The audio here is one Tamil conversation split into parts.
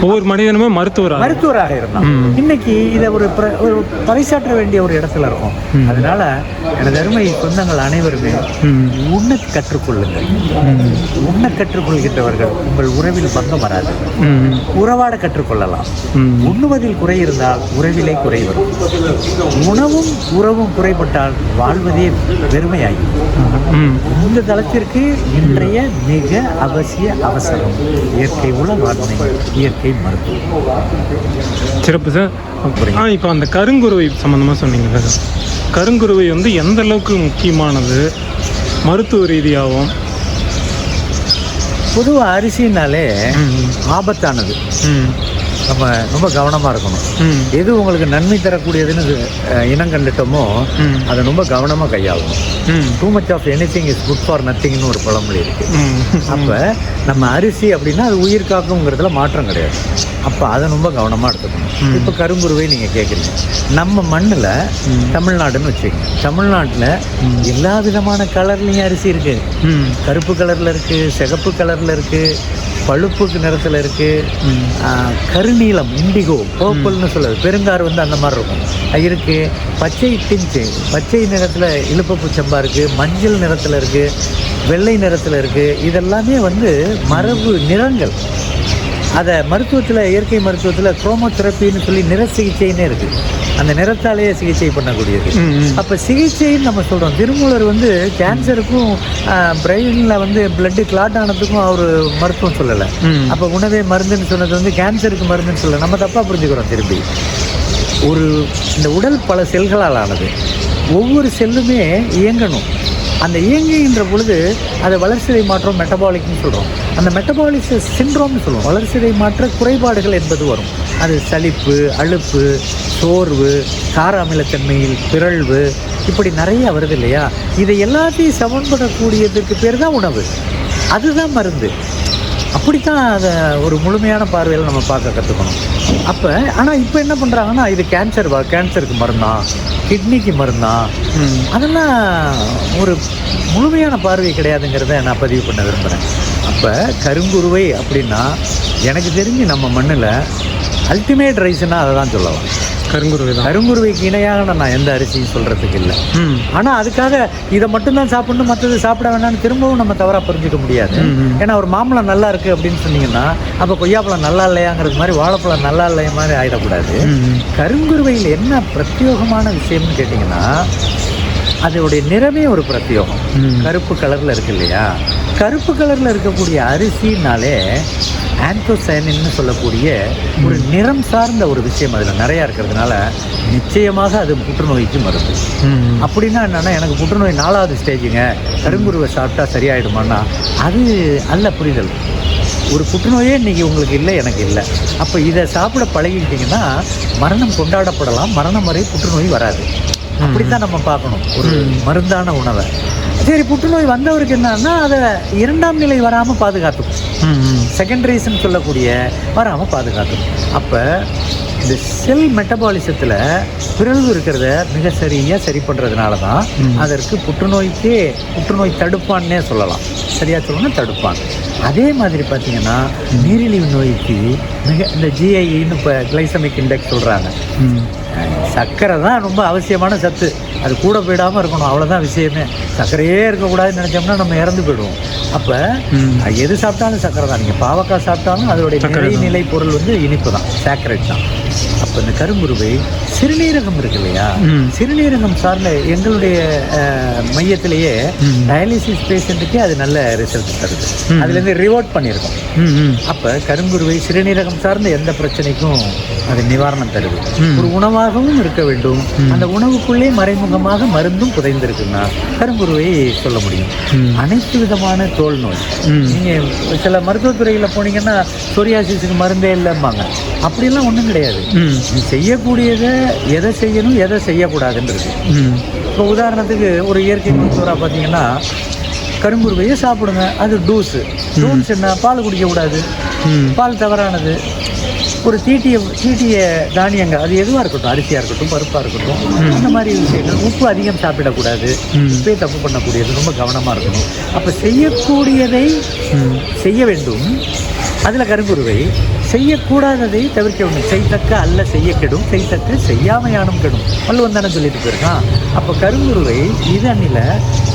ஒவ்வொரு மனிதனுமே மருத்துவராக இருந்தான். இன்னைக்கு இதை ஒரு பறைசாற்ற வேண்டிய ஒரு இடத்துல இருக்கும். அதனால எனது அருமை சொந்தங்கள் அனைவருமே உண்ண கற்றுக்கொள்ளுங்கள். உண்ண கற்றுக்கொள்கின்றவர்கள் உங்கள் உறவில் பங்கம் வராது. உறவாட கற்றுக்கொள்ளலாம். உண்ணுவதில் குறை இருந்தால் உறவிலே குறை வரும். உணவும் உறவும் குறைபட்டால் வாழ்வதே வெறுமையாகி. இந்த தளத்திற்கு இன்றைய மிக அவசரம் இயற்கை உணவாண்மை, இயற்கை மருத்துவம். சிறப்பு சார். இப்போ அந்த கருங்குருவை சம்மந்தமாக சொன்னீங்க சார். கருங்குருவை எந்த அளவுக்கு முக்கியமானது மருத்துவ ரீதியாகவும்? பொதுவாக அரிசினாலே ஆபத்தானது. நம்ம ரொம்ப கவனமாக இருக்கணும். எது உங்களுக்கு நன்மை தரக்கூடியதுன்னு இனம் கண்டுட்டோமோ அதை ரொம்ப கவனமாக கையாளணும். Too much of anything is good for நத்திங்னு ஒரு பழமொழி இருக்குது. அப்போ நம்ம அரிசி அப்படின்னா அது உயிர் காக்குங்கிறதுல மாற்றம் கிடையாது. அப்போ அதை ரொம்ப கவனமாக எடுத்துக்கணும். இப்போ கருங்குருவை நீங்கள் கேட்குறீங்க. நம்ம மண்ணில் தமிழ்நாடுன்னு வச்சுக்கோங்க. தமிழ்நாட்டில் எல்லா விதமான கலர்லேயும் அரிசி இருக்குது. கருப்பு கலரில் இருக்குது, சிகப்பு கலரில் இருக்குது, பழுப்பு நிறத்தில் இருக்குது, கருநீலம், இண்டிகோ, பர்பிள்னு சொல்லுது, பெருங்கார் அந்த மாதிரி இருக்கும் இருக்குது. பச்சை பிஞ்சு, பச்சை நிறத்தில் இழுப்பப்பு சம்பா இருக்குது, மஞ்சள் நிறத்தில் இருக்குது, வெள்ளை நிறத்தில் இருக்குது. இதெல்லாமே மரபு நிறங்கள். அதை மருத்துவத்தில், இயற்கை மருத்துவத்தில் குரோமோதெரப்பின்னு சொல்லி நிற சிகிச்சைன்னே இருக்குது. அந்த நிறத்தாலேயே சிகிச்சை பண்ணக்கூடியது. அப்போ சிகிச்சைன்னு நம்ம சொல்கிறோம். திருமூலர் கேன்சருக்கும் பிரெயினில் பிளட்டு கிளாட் ஆனதுக்கும் அவர் மருத்துவம் சொல்லலை. அப்போ உணவே மருந்துன்னு சொன்னது கேன்சருக்கு மருந்துன்னு சொல்லலை. நம்ம தப்பாக புரிஞ்சுக்கிறோம். திரும்பி இந்த உடல் பல செல்களால் ஆனது. ஒவ்வொரு செல்லுமே இயங்கணும். அந்த இயங்குகின்ற பொழுது அதை வளர்சிதை மாற்றம், மெட்டபாலிக்னு சொல்கிறோம். அந்த மெட்டபாலிக் சிண்ட்ரோம்னு சொல்லுவோம். வளர்சிதை மாற்ற குறைபாடுகள் என்பது வரும். அது சலிப்பு, அலுப்பு, சோர்வு, கார அமிலத்தன்மையில் பிறழ்வு, இப்படி நிறைய வருது இல்லையா? இதை எல்லாத்தையும் சமன்படக்கூடியதற்கு பேர் தான் உணவு. அதுதான் மருந்து. அப்படித்தான் அதை ஒரு முழுமையான பார்வையில் நம்ம பார்க்க கற்றுக்கணும். அப்போ ஆனால் இப்போ என்ன பண்ணுறாங்கன்னா, இது கேன்சருக்கு மருந்தான், கிட்னிக்கு மருந்தான், அதெல்லாம் ஒரு முழுமையான பார்வை கிடையாதுங்கிறத நான் பதிவு பண்ண விரும்புகிறேன். அப்போ கருங்குருவை அப்படின்னா எனக்கு தெரிஞ்சு நம்ம மண்ணில் அல்டிமேட் ரைஸ்னால் அதை தான் சொல்லலாம். கருங்குருவைக்கு இணையாக நான் எந்த அரிசியும் சொல்கிறதுக்கு இல்லை. ஆனால் அதுக்காக இதை மட்டும்தான் சாப்பிடணும், மற்றது சாப்பிட வேண்டாம்னு திரும்பவும் நம்ம தவறாக புரிஞ்சிக்க முடியாது. ஏன்னா ஒரு மாம்பழம் நல்லா இருக்குது அப்படின்னு சொன்னீங்கன்னா அப்போ கொய்யாப்பழம் நல்லா இல்லையாங்கிறது மாதிரி வாழைப்பழம் நல்லா இல்லையா மாதிரி ஆகிடக்கூடாது. கருங்குருவையில் என்ன பிரத்யேகமான விஷயம்னு கேட்டிங்கன்னா, அதோடைய நிறமே ஒரு பிரத்யேகம். கருப்பு கலரில் இருக்கு இல்லையா? கருப்பு கலரில் இருக்கக்கூடிய அரிசினாலே ஆந்தோசைனின்னு சொல்லக்கூடிய ஒரு நிறம் சார்ந்த ஒரு விஷயம் அதில் நிறையா இருக்கிறதுனால நிச்சயமாக அது புற்றுநோய்க்கு மருந்து. அப்படின்னா என்னென்னா, எனக்கு புற்றுநோய் 4வது ஸ்டேஜுங்க, கருங்குருவை சாப்பிட்டா சரியாயிடுமான்னா அது அல்ல புரிதல். ஒரு புற்றுநோயே இன்றைக்கி உங்களுக்கு இல்லை, எனக்கு இல்லை. அப்போ இதை சாப்பிட பழகிக்கிட்டிங்கன்னா மரணம் கொண்டாடப்படலாம், மரணம் வரை புற்றுநோய் வராது. அப்படித்தான் நம்ம பார்க்கணும் ஒரு மருந்தான உணவை. சரி, புற்றுநோய் வந்தவருக்கு என்னன்னா அதை 2ஆம் நிலை வராமல் பாதுகாத்துக்கும். செகண்டரிஸ்ன்னு சொல்லக்கூடிய வராமல் பாதுகாத்துக்கும். அப்போ இந்த செல் மெட்டபாலிசத்தில் பிறழ்வு இருக்கிறத மிக சரியாக சரி பண்ணுறதுனால தான் அதற்கு புற்றுநோய் தடுப்பான்னே சொல்லலாம். சரியாக சொல்லணும்னா தடுப்பான். அதே மாதிரி பார்த்திங்கன்னா நீரிழிவு நோய்க்கு இந்த ஜிஐன்னு இப்போ கிளைசமிக் இண்டெக்ஸ் சொல்கிறாங்க. சர்க்கரை தான் ரொம்ப அவசியமான சத்து. அது கூட போயிடாமல் இருக்கணும், அவ்வளோதான் விஷயமே. சர்க்கரையே இருக்கக்கூடாதுன்னு நினச்சோம்னா நம்ம இறந்து போயிடுவோம். அப்போ எது சாப்பிட்டாலும் சர்க்கரை தான். நீங்கள் பாவக்காய் சாப்பிட்டாலும் அதோடைய நிலை பொருள் இனிப்பு தான், சாக்கரைட் தான். அப்போ இந்த கருங்குருவை சிறுநீரகம் இருக்கு இல்லையா? சிறுநீரகம் சார்ந்த எங்களுடைய மையத்திலேயே டயாலிசிஸ் பேஷண்ட்டுக்கே அது நல்ல ரிசல்ட் தருது. அதுலேருந்து ரிவோர்ட் பண்ணியிருக்கோம். அப்போ கருங்குருவை சிறுநீரகம் சார்ந்த எந்த பிரச்சனைக்கும் அது நிவாரணம் தருது. ஒரு உணவாகவும் இருக்க வேண்டும். அந்த உணவுக்குள்ளே மறைமுகமாக மருந்தும் புதைந்திருக்குன்னா கருங்குருவை சொல்ல முடியும். அனைத்து விதமான தோல் நோய், நீங்கள் சில மருத்துவத்துறையில் போனீங்கன்னா சொரியாசிஸுக்கு மருந்தே இல்லைம்பாங்க. அப்படிலாம் ஒன்றும் கிடையாது. நீ செய்யக்கூடியதை எதை செய்யணும், எதை செய்யக்கூடாதுன்றது. இப்போ உதாரணத்துக்கு ஒரு இயற்கை மருத்துவராக பார்த்தீங்கன்னா கருங்குருவையை சாப்பிடுங்க, அது டூஸ் என்ன, பால் குடிக்கக்கூடாது, பால் தவறானது. ஒரு தீட்டிய தானியங்கள், அது எதுவாக இருக்கட்டும், அரிசியாக இருக்கட்டும், பருப்பாக இருக்கட்டும், அந்த மாதிரி விஷயங்கள். உப்பு அதிகம் சாப்பிடக்கூடாது, உப்பே தப்பு பண்ணக்கூடியது, ரொம்ப கவனமாக இருக்கணும். அப்போ செய்யக்கூடியதை செய்ய வேண்டும், அதில் கருங்குருவை செய்யக்கூடாததை தவிர்க்க வேண்டும். செய்தக்க அல்ல செய்ய கெடும், செய்தக்க செய்யாமையானும் கெடும், வள்ளுவன் தானே சொல்லிட்டு போயிருக்கான். அப்போ கருங்குருவை இது அன்னில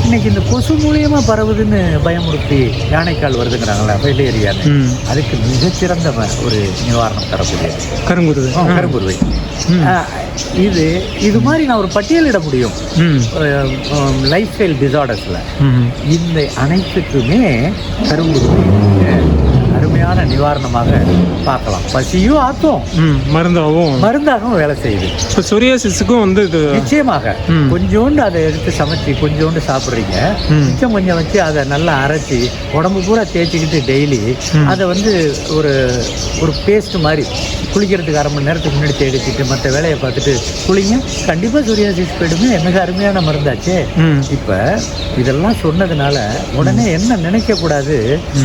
இன்னைக்கு இந்த கொசு மூலியமாக பரவுதுன்னு பயமுறுத்தி யானைக்கால் வருதுங்கிறாங்களா வெள்ளேரியான்னு, அதுக்கு மிகச்சிறந்த ஒரு நிவாரணம் தரக்கூடிய கருங்குருவை. இது மாதிரி நான் ஒரு பட்டியலிட முடியும் லைஃப் ஸ்டைல் டிசார்டர்ஸில். இந்த அனைத்துக்குமே கருங்குருவை அருமையான நிவாரணமாக பார்க்கலாம். பசியும் ஆற்றும், மருந்தாகவும் வேலை செய்யுது. இப்போ சொரியாசிஸுக்கும் வந்து இது நிச்சயமாக கொஞ்சோண்டு அதை எடுத்து சமைச்சு கொஞ்சோண்டு சாப்பிட்றீங்க, மிச்சம் கொஞ்சம் வச்சு அதை நல்லா அரைச்சி உடம்பு பூரா தேய்ச்சிக்கிட்டு டெய்லி அதை வந்து ஒரு பேஸ்ட் மாதிரி குளிக்கிறதுக்கு 1/2 மணி நேரத்துக்கு முன்னாடி தேடிச்சிட்டு மற்ற வேலையை பார்த்துட்டு குளிங்க, கண்டிப்பாக சொரியாசிஸ் போயிடுமே. மிக அருமையான மருந்தாச்சே. இப்போ இதெல்லாம் சொன்னதுனால உடனே என்ன நினைக்கக்கூடாது,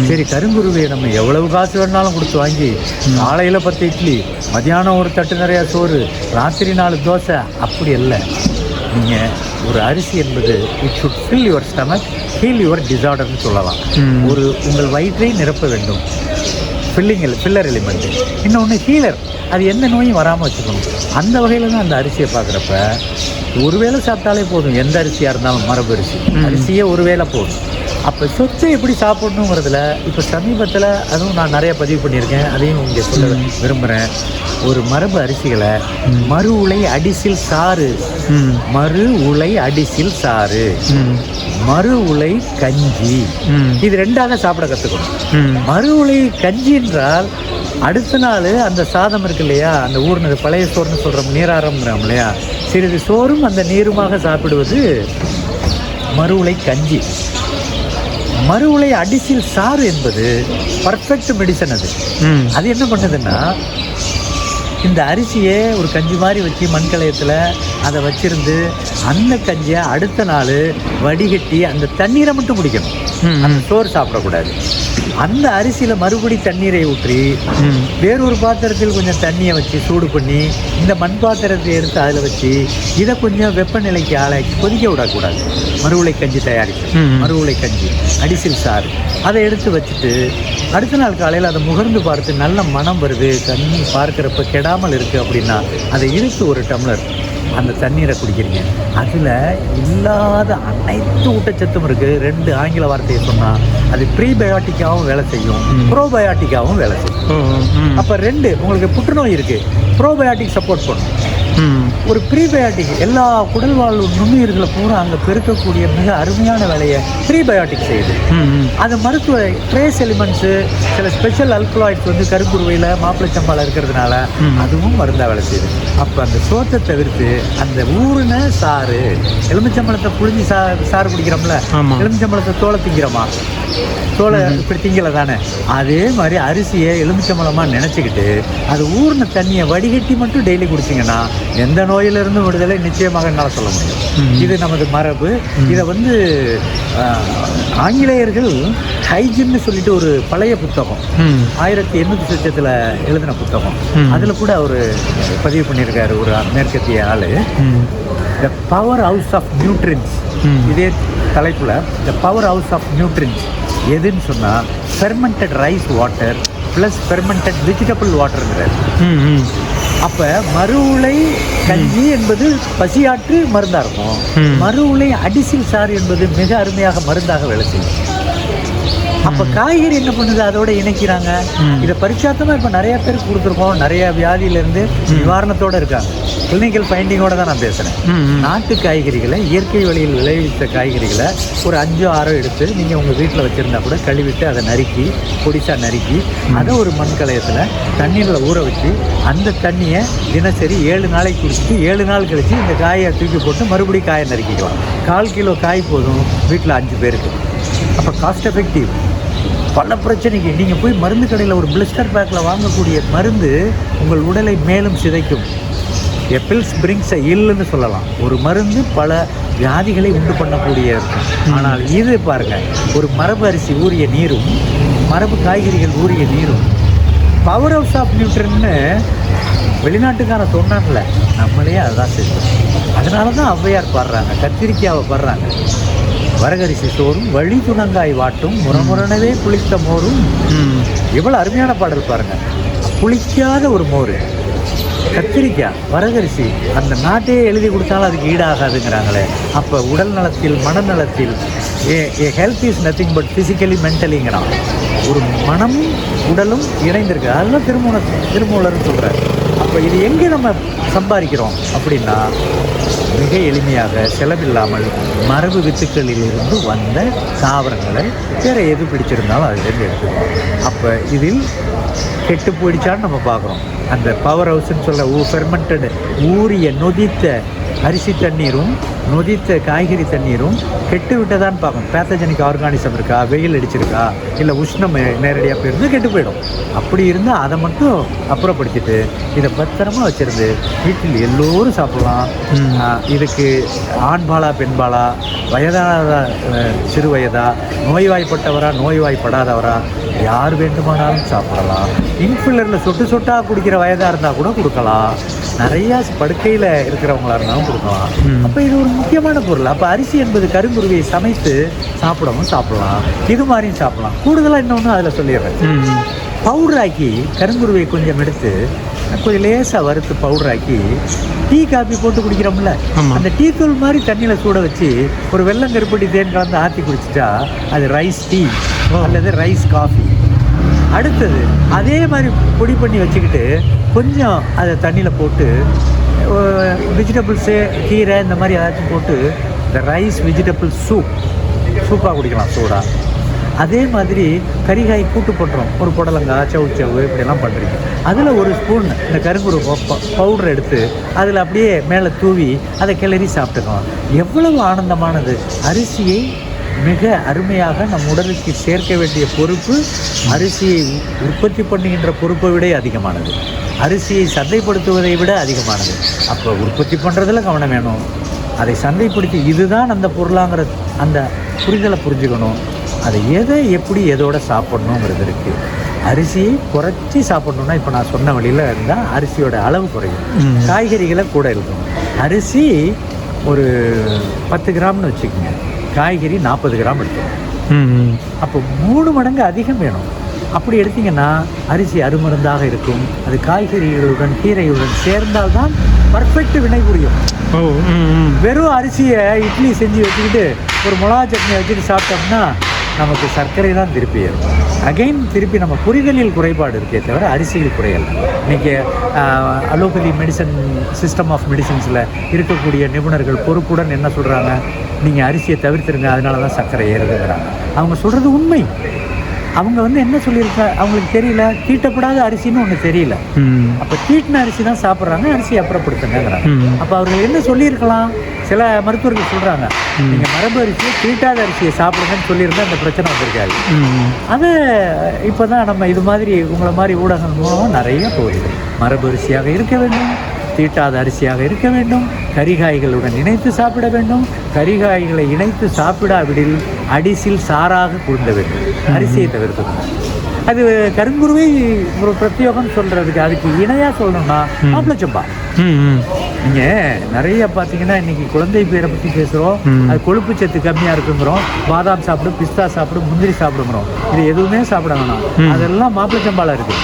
சரி கருங்குருவியை நம்ம எவ்வளவு காசு வேணாலும் கொடுத்து வாங்கி காலையில் 10 இட்லி, மதியானம் ஒரு தட்டு நிறையா சோறு, ராத்திரி 4 தோசை, அப்படி இல்லை. நீங்கள் ஒரு அரிசி என்பது it should fill your stomach, heal your டிசார்டர்னு சொல்லலாம். உங்கள் வயிற்றை நிரப்ப வேண்டும், ஃபில்லர் எலிமெண்ட்டு. இன்னொன்று ஹீலர், அது எந்த நோயும் வராமல் வச்சுக்கணும். அந்த வகையில் தான் அந்த அரிசியை பார்க்குறப்ப ஒரு வேளை சாப்பிட்டாலே போதும். எந்த அரிசியாக இருந்தாலும் மரபு அரிசியே ஒரு வேளை போதும். அப்போ சொத்தை எப்படி சாப்பிடணுங்கிறதுல இப்போ சமீபத்தில் அதுவும் நான் நிறைய பதிவு பண்ணியிருக்கேன், அதையும் இங்கே சொல்ல விரும்புகிறேன். ஒரு மரபு அரிசிகளை மறு உலை அடிசில் சாறு, மறு உலை அடிசில் சாறு, மறு உலை கஞ்சி, இது 2ஆக சாப்பிட கற்றுக்கணும். மறு உலை கஞ்சி என்றால் அடுத்த நாள் அந்த சாதம் இருக்கு இல்லையா, அந்த ஊர்னது பழைய சோறுன்னு சொல்கிறோம், நீராரம்ங்கிறோம் இல்லையா, சிறிது சோறும் அந்த நீருமாக சாப்பிடுவது மறு உலை கஞ்சி. மறு உலை அடிசில் சாறு என்பது பர்ஃபெக்ட் மெடிசன். அது என்ன பண்ணுதுன்னா, இந்த அரிசியை ஒரு கஞ்சி மாதிரி வச்சு மண்கலயத்தில் அதை வச்சிருந்து அந்த கஞ்சியை அடுத்த நாள் வடிகட்டி அந்த தண்ணீரை மட்டும் குடிக்கணும், அந்த சோறு சாப்பிடக்கூடாது. அந்த அரிசியில் மறுபடி தண்ணீரை ஊற்றி வேறொரு பாத்திரத்தில் கொஞ்சம் தண்ணியை வச்சு சூடு பண்ணி இந்த மண் பாத்திரத்தை எடுத்து அதில் வச்சு இதை கொஞ்சம் வெப்பநிலைக்கு ஆளாக்கி கொதிக்க விடக்கூடாது. மறுவுளை கஞ்சி தயாரிக்கும், மறுவுளை கஞ்சி அடிசில் சாறு, அதை எடுத்து வச்சுட்டு அடுத்த நாள் காலையில் அதை முகர்ந்து பார்த்து நல்ல மனம் வருது, தண்ணி பார்க்குறப்ப கெடாமல் இருக்குது அப்படின்னா அதை இழுத்து ஒரு டம்ளர் அந்த தண்ணீரை குடிக்கிறீங்க. அதில் இல்லாத அனைத்து ஊட்டச்சத்தும் இருக்குது. 2 ஆங்கில வார்த்தையை சொன்னால் அது ப்ரீபயோட்டிக்காகவும் வேலை செய்யும், ப்ரோபயோட்டிக்காகவும் வேலை செய்யும். அப்போ 2 உங்களுக்கு புற்றுநோய் இருக்குது, ப்ரோபயோட்டிக் சப்போர்ட் பண்ணும். ஒரு ப்ரீபயோட்டிக் எல்லா குடல் வாழ் நுண்ணுயிர்களை பூரா அங்கே பெருக்கக்கூடிய மிக அருமையான வேலையை ப்ரீபயோட்டிக் செய்யுது. அது மருத்துவ ட்ரேஸ் எலிமெண்ட்ஸு, சில ஸ்பெஷல் அல்கலாய்ட்ஸ் வந்து கருங்குருவையில் மாப்பிளச்சம்பால் இருக்கிறதுனால அதுவும் மருந்தாக வேலை செய்யுது. அப்போ அந்த சோத்தை தவிர்த்து அந்த ஊறுன சாறு, எலுமிச்சம்பழத்தை புழிஞ்சி சாறு குடிக்கிறோம்ல, எலுமிச்சம்பழத்தை தோலை திங்கிறோமா, தோலை இப்படி திங்கலை தானே, அதே மாதிரி அரிசியை எலுமிச்சம்பழமாக நினச்சிக்கிட்டு அது ஊர்ன தண்ணியை வடிகட்டி மட்டும் டெய்லி குடிச்சிங்கன்னா எந்த நோயிலிருந்தும் விடுதலை நிச்சயமாக என்னால் சொல்ல முடியும். இது நமது மரபு. இதை வந்து ஆங்கிலேயர்கள் ஹைஜின்னு சொல்லிட்டு ஒரு பழைய புத்தகம் 1800 எழுதின புத்தகம், அதில் கூட அவர் பதிவு பண்ணியிருக்காரு ஒரு மேற்கத்திய ஆள். The power house of nutrients, இதே தலைப்பில் the power house of nutrients எதுன்னு சொன்னால் fermented rice water plus fermented vegetable வாட்டருங்கிறார். அப்போ மறு உலை கஞ்சி என்பது பசியாற்று மருந்தாக இருக்கும், மறு உலை அடிசில் சாறு என்பது மிக அருமையாக மருந்தாக வேலை செய்யும். அப்போ காய்கறி என்ன பண்ணுது, அதோட இணைக்கிறாங்க. இதை பரிச்சாத்தமாக இப்போ நிறைய பேருக்கு கொடுத்துருக்கோம், நிறைய வியாதியிலேருந்து நிவாரணத்தோடு இருக்காங்க. கிளினிக்கல் ஃபைண்டிங்கோடு தான் நான் பேசுகிறேன். நாட்டு காய்கறிகளை, இயற்கை வழியில் விளைவித்த காய்கறிகளை ஒரு 5-6 எடுத்து நீங்கள் உங்கள் வீட்டில் வச்சுருந்தா கூட கழுவிட்டு அதை நறுக்கி பொடிசாக நறுக்கி அதை ஒரு மண் கலயத்தில் தண்ணீரில் ஊற வச்சு அந்த தண்ணியை தினசரி 7 நாளைக்கு குடிச்சிட்டு 7 நாள் கழித்து இந்த காயை தூக்கி போட்டு மறுபடியும் காயை நறுக்கிக்கலாம். 1/4 கிலோ காய் போதும் வீட்டில் 5 பேருக்கு. அப்போ காஸ்ட் எஃபெக்டிவ். பல பிரச்சனைக்கு நீங்கள் போய் மருந்து கடையில் ஒரு பிளிஸ்டர் பேக்கில் வாங்கக்கூடிய மருந்து உங்கள் உடலை மேலும் சிதைக்கும். எப்பிள்ஸ் பிரிங்ஸ் இல்லைன்னு சொல்லலாம். ஒரு மருந்து பல வியாதிகளை உண்டு பண்ணக்கூடிய இருக்கும். ஆனால் இது பாருங்கள், ஒரு மரபு அரிசி ஊறிய நீரும் மரபு காய்கறிகள் ஊறிய நீரும் பவர் ஹவுஸ் ஆஃப் நியூட்ரன்னு வெளிநாட்டுக்கான சொன்னாங்கல்ல, நம்மளே அதுதான் செய்வோம். அதனால தான் ஔவையார் பாடுறாங்க, கத்திரிக்காவை பாடுறாங்க. வரகரிசி சோறும் வழி துணங்காய் வாட்டும் முரமுரணவே குளித்த மோரும் எவ்வளோ அருமையான பாடல் பாருங்கள். புளிக்காத ஒரு மோர், கத்திரிக்காய், வரகரிசி, அந்த நாட்டையே எழுதி கொடுத்தாலும் அதுக்கு ஈடாகாதுங்கிறாங்களே. அப்போ உடல் நலத்தில் மனநலத்தில் health is nothing but physically மென்டலிங்கிறான். ஒரு மனமும் உடலும் இணைந்திருக்கு. அதெல்லாம் திருமூலர்னு சொல்கிறார். அப்போ இது எங்கே நம்ம சம்பாதிக்கிறோம் அப்படின்னா, மிக எளிமையாக செலவில்லாமல் மரபு வித்துக்களிலிருந்து வந்த தாவரங்களை வேறு எது பிடிச்சிருந்தாலும் அதுலேருந்து எடுத்துக்கணும். அப்போ இதில் கெட்டு போயிடுச்சான்னு நம்ம பார்க்குறோம். அந்த பவர் ஹவுஸ்ன்னு சொல்ல ஃபெர்மெண்டட் ஊறிய நொதித்த அரிசி தண்ணீரும் நொதித்த காய்கறி தண்ணீரும் கெட்டு விட்டதான்னு பார்க்கணும். பேத்தஜெனிக் ஆர்கானிசம் இருக்கா, வெயில் அடிச்சிருக்கா, இல்லை உஷ்ணம் நேரடியாக போயிருந்து கெட்டு போயிடும். அப்படி இருந்தால் அதை மட்டும் அப்புறப்படுத்திட்டு இதை பத்திரமா வச்சுருந்து வீட்டில் எல்லோரும் சாப்பிடலாம். இதுக்கு ஆண்பாலா பெண்பாலா, வயதானதா சிறு வயதா, நோய்வாய்ப்பட்டவரா நோய்வாய்ப்படாதவரா, யார் வேண்டுமானாலும் சாப்பிடலாம். இன்ஃபில்லரில் சொட்டு சொட்டாக குடிக்கிற வயதாக இருந்தால் கூட கொடுக்கலாம். நிறையா படுக்கையில் இருக்கிறவங்களா இருந்தாலும் கொடுக்கலாம். அப்போ இது ஒரு முக்கியமான பொருள். அப்போ அரிசி என்பது கருங்குருவியை சமைத்து சாப்பிடலாம். இது மாதிரியும் சாப்பிடலாம். கூடுதலாக இன்னொன்று அதில் சொல்லிடுறேன். பவுடராக்கி கருங்குருவியை கொஞ்சம் எடுத்து கொஞ்சம் லேசாக வறுத்து பவுடராக்கி டீ காபி போட்டு குடிக்கிறோம்ல, அந்த டீ தூள் மாதிரி தண்ணியில் சூட வச்சு ஒரு வெல்லம் கருப்பட்டி தேன் கலந்து ஆற்றி குடிச்சிட்டா அது ரைஸ் டீ அல்லது ரைஸ் காஃபி. அடுத்தது அதே மாதிரி பொடி பண்ணி வச்சுக்கிட்டு கொஞ்சம் அதை தண்ணியில் போட்டு வெஜிடபிள்ஸு, கீரை இந்த மாதிரி ஏதாச்சும் போட்டு இந்த ரைஸ் வெஜிடபிள் சூப்பாக குடிக்கலாம் சூடாக. அதே மாதிரி கறிகாய் கூட்டு பண்ணுறோம், ஒரு புடலங்காய், சவு இப்படியெல்லாம் பண்ணுறீங்க. அதில் ஒரு ஸ்பூன் இந்த கருங்குரு பவுடர் எடுத்து அதில் அப்படியே மேலே தூவி அதை கிளறி சாப்பிட்டுக்கலாம். எவ்வளவு ஆனந்தமானது! அரிசியை மிக அருமையாக நம் உடலுக்கு சேர்க்க வேண்டிய பொறுப்பு அரிசியை உற்பத்தி பண்ணுகின்ற பொறுப்பை விட அதிகமானது, அரிசியை சந்தைப்படுத்துவதை விட அதிகமானது. அப்போ உற்பத்தி பண்ணுறதுல கவனம் வேணும், அதை சந்தைப்படுத்தி இதுதான் அந்த பொருளாங்கிற அந்த புரிதலை புரிஞ்சுக்கணும். அதை எதை எப்படி எதோட சாப்பிட்ணுங்கிறது இருக்குது. அரிசியை குறைச்சி சாப்பிட்ணுன்னா இப்போ நான் சொன்ன வழியில் இருந்தால் அரிசியோட அளவு குறையும், காய்கறிகளை கூட இருக்கும். அரிசி ஒரு 10 கிராம்னு வச்சுக்கோங்க, காய்கறி 40 கிராம் எடுத்துக்கணும். அப்போ 3 மடங்கு அதிகம் வேணும். அப்படி எடுத்திங்கன்னா அரிசி அருமருந்தாக இருக்கும். அது காய்கறிகளுடன் கீரையுடன் சேர்ந்தால்தான் பர்ஃபெக்ட் வினை புரியும். வெறும் அரிசியை இட்லி செஞ்சு வச்சுக்கிட்டு ஒரு மிளகா சட்னி வச்சுட்டு சாப்பிட்டோம்னா நமக்கு சர்க்கரை தான் திருப்பி ஏறும். அகைன் திருப்பி நம்ம புரிதலில் குறைபாடு இருக்கே தவிர அரிசியில் குறையலை. இன்றைக்கி அலோபதி மெடிசன் சிஸ்டம் ஆஃப் மெடிசன்ஸில் இருக்கக்கூடிய நிபுணர்கள் பொறுப்புடன் என்ன சொல்கிறாங்க, நீங்கள் அரிசியை தவிர்த்துருங்க, அதனால தான் சர்க்கரை ஏறுதுங்கிறாங்க. அவங்க சொல்கிறது உண்மை. அவங்க என்ன சொல்லியிருக்க அவங்களுக்கு தெரியல, தீட்டப்படாத அரிசின்னு ஒன்று தெரியல. அப்போ தீட்டின அரிசி தான் சாப்பிட்றாங்க, அரிசி அப்புறப்படுத்துங்கிறாங்க. அப்போ அவர்கள் என்ன சொல்லியிருக்கலாம்? சில மருத்துவர்கள் சொல்கிறாங்க, நீங்கள் மரபு அரிசியை தீட்டாத அரிசியை சாப்பிடுங்கன்னு சொல்லியிருந்தால் அந்த பிரச்சனை வந்திருக்காது. அதை இப்போ தான் நம்ம இது மாதிரி உங்களை மாதிரி ஊடகங்கள் மூலமாக நிறைய போகுது. மரபு அரிசியாக இருக்க வேண்டும், தீட்டாத அரிசியாக இருக்க வேண்டும், கறிகாய்களுடன் இணைத்து சாப்பிட வேண்டும், கறிகாய்களை இணைத்து சாப்பிடாவிடில் அடிசில் சாராக குழுந்த வேண்டும், அரிசியை தவிர்த்துக்கணும். அது கருங்குருவை ஒரு பிரத்யோகம் சொல்கிறதுக்கு அதுக்கு இணையாக சொல்லணும்னா மாப்பிளச்சம்பா. நீங்கள் நிறைய பார்த்தீங்கன்னா இன்றைக்கி குழந்தை பேரை பற்றி பேசுகிறோம், அது கொழுப்பு சத்து கம்மியாக இருக்குங்கிறோம், பாதாம் சாப்பிடு, பிஸ்தா சாப்பிடு, முந்திரி சாப்பிடுங்கிறோம். இது எதுவுமே சாப்பிட வேணாம், அதெல்லாம் மாப்பிளச்சம்பாவில் இருக்குது.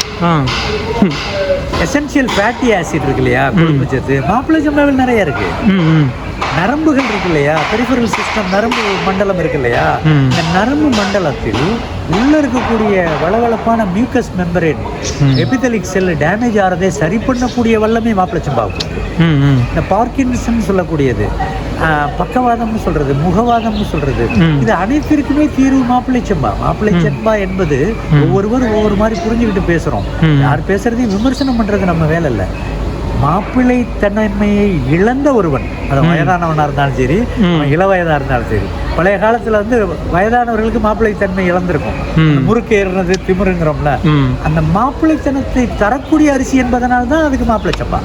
எசென்ஷியல் ஃபேட்டி ஆசிட் இருக்கு இல்லையா, கொழுப்பு சத்து மாப்பிளச்சம்பாவில் நிறைய இருக்குது. நரம்புகள் இருக்கு இல்லையா, பெரிஃபரல் சிஸ்டம் நரம்பு மண்டலம் இருக்கு இல்லையா, இந்த நரம்பு மண்டலத்தில் உள்ள இருக்கக்கூடிய வளவளப்பான மியூக்கஸ் மெம்பரேன் எபிதெலிக் செல் டேமேஜ் ஆகிறதை சரி பண்ணக்கூடிய வல்லமை மாப்பிளச்சம்பாவுக்கு. இந்த பார்க்கின்சன் சொல்லக்கூடியது, பக்கவாதம்னு சொல்றது, முகவாதம்னு சொல்றது, இது அனைத்திற்குமே தீர்வு மாப்பிளைச்சம்பா. மாப்பிளைச்சம்பா என்பது ஒவ்வொருவரும் ஒவ்வொரு மாதிரி புரிஞ்சுக்கிட்டு பேசுறோம். யார் பேசுறதையும் விமர்சனம் பண்றது நம்ம வேலை இல்லை. மாப்பிள்ளை தன்மையை இழந்த ஒருவன், அது வயதானவனாக இருந்தாலும் சரி, இள வயதாக இருந்தாலும் சரி. பழைய காலத்தில் வயதானவர்களுக்கு மாப்பிள்ளைத்தன்மை இழந்திருக்கும், முறுக்கு ஏறுறது திமிருங்கிறோம்ல, அந்த மாப்பிள்ளைத்தனத்தை தரக்கூடிய அரிசி என்பதனால்தான் அதுக்கு மாப்பிள்ளைச்சம்பா.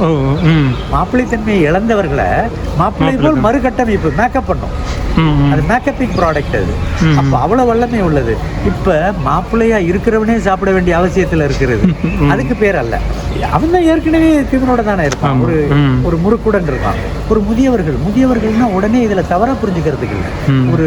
மாப்பிள்ளைத்தன்மையை இழந்தவர்களை மாப்பிள்ளை போல் மறுகட்டமைப்பு மேக்கப் பண்ணும், அது மேக்கப்பிங் ப்ராடக்ட். அது அப்போ அவ்வளோ வல்லமை உள்ளது. இப்போ மாப்பிள்ளையா இருக்கிறவனே சாப்பிட வேண்டிய அவசியத்தில் இருக்கிறது, அதுக்கு பேர் அல்ல. அவன் தான் ஏற்கனவே திமிரோட தானே இருப்பான். ஒரு முறுக்குடன் இருப்பான். ஒரு முதியவர்கள்னா உடனே இதில் தவறாக புரிஞ்சுக்கிறதுக்கு இல்லை. ஒரு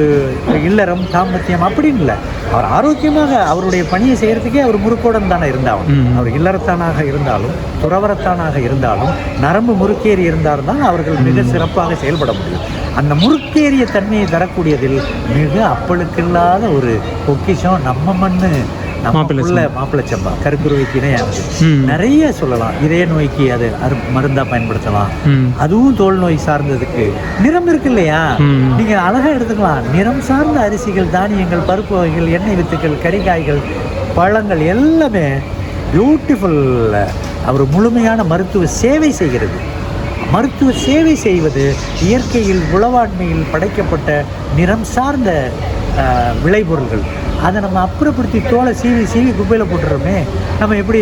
இல்லறம் தாம்பத்தியம் அப்படின்னு இல்லை. அவர் ஆரோக்கியமாக அவருடைய பணியை செய்யறதுக்கே அவர் முறுக்குடன் தானே இருந்தாலும், அவர் இல்லறத்தானாக இருந்தாலும் துறவரத்தானாக இருந்தாலும் நரம்பு முறுக்கேறி இருந்தால்தான் அவர்கள் மிக சிறப்பாக செயல்பட முடியும். அந்த முறுக்கேறிய தன்மையை தரக்கூடியதில் மிக அப்பளுக்கில்லாத ஒரு பொக்கிஷம் நம்ம மண்ணு, மாப்பிள்ளை சம்பா. கருங்குருவிக்கு இணையானது நிறைய சொல்லலாம். இதய நோய்க்கு அது மருந்தா பயன்படுத்தலாம். அதுவும் தோல் நோய் சார்ந்ததுக்கு. நிறம் இருக்கு இல்லையா, நீங்க அழகா எடுத்துக்கலாம். நிறம் சார்ந்த அரிசிகள், தானியங்கள், பருப்பு வகைகள், எண்ணெய் வித்துக்கள், கறிகாய்கள், பழங்கள் எல்லாமே பியூட்டிஃபுல். அவர் முழுமையான மருத்துவ சேவை செய்கிறது. மருத்துவ சேவை செய்வது இயற்கையில் உளவாண்மையில் படைக்கப்பட்ட நிறம் சார்ந்த விளைபொருள்கள். அதை நம்ம அப்புறப்படுத்தி தோலை சீவி குப்பையில் போட்டுறோமே, நம்ம எப்படி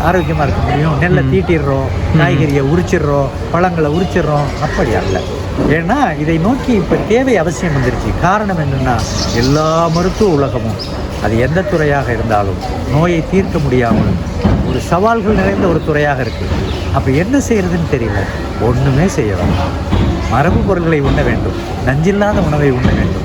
ஆரோக்கியமாக இருக்க முடியும்? நெல்லை தீட்டிடுறோம், காய்கறியை உரிச்சிடுறோம், பழங்களை உரிச்சிடுறோம். அப்படி அல்ல. ஏன்னா இதை நோக்கி இப்போ தேவை அவசியம் வந்துருச்சு. காரணம் என்னென்னா, எல்லா மருத்துவ உலகமும் அது எந்த துறையாக இருந்தாலும் நோயை தீர்க்க முடியாமல் ஒரு சவால்கள் நிறைந்த ஒரு துறையாக இருக்குது. அப்போ என்ன செய்கிறதுன்னு தெரியல. ஒன்றுமே செய்ய வேண்டாம். மரபு பொருட்களை உண்ண வேண்டும், நஞ்சில்லாத உணவை உண்ண வேண்டும்,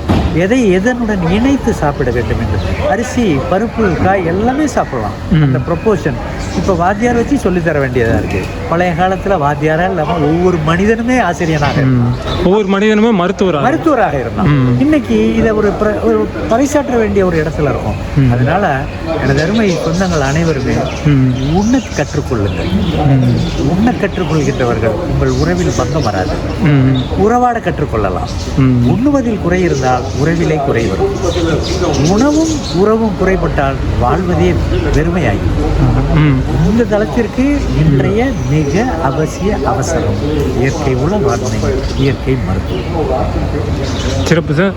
எதனுடன் இணைத்து சாப்பிட வேண்டும் என்று. அரிசி, பருப்பு, காய் எல்லாமே சாப்பிடலாம். அந்த ப்ரொப்போர்ஷன் இப்போ வாத்தியார் வச்சு சொல்லித்தர வேண்டியதாக இருக்குது. பழைய காலத்தில் வாத்தியாராக இல்லாமல் ஒவ்வொரு மனிதனுமே ஆசிரியனாக, ஒவ்வொரு மனிதனுமே மருத்துவராக இருந்தான். இன்னைக்கு இதை ஒரு பறைசாற்ற வேண்டிய ஒரு இடத்துல இருக்கும். அதனால எனது அருமை சொந்தங்கள் அனைவருமே உண்ண கற்றுக்கொள்ளுங்கள். உண்ண கற்றுக்கொள்கின்றவர்கள் உங்கள் உறவில் பங்கம் வராது. உறவாட கற்றுக்கொள்ளலாம். உண்ணுவதில் குறை இருந்தால் உறவிலே குறை வரும். உணவும் உறவும் குறைபட்டால் வாழ்வதே வெறுமையாகி. இந்த தளத்திற்கு இன்றைய மிக அவசரம் இயற்கை உளவாண்மை, இயற்கை மருத்துவம். சிறப்பு சார்.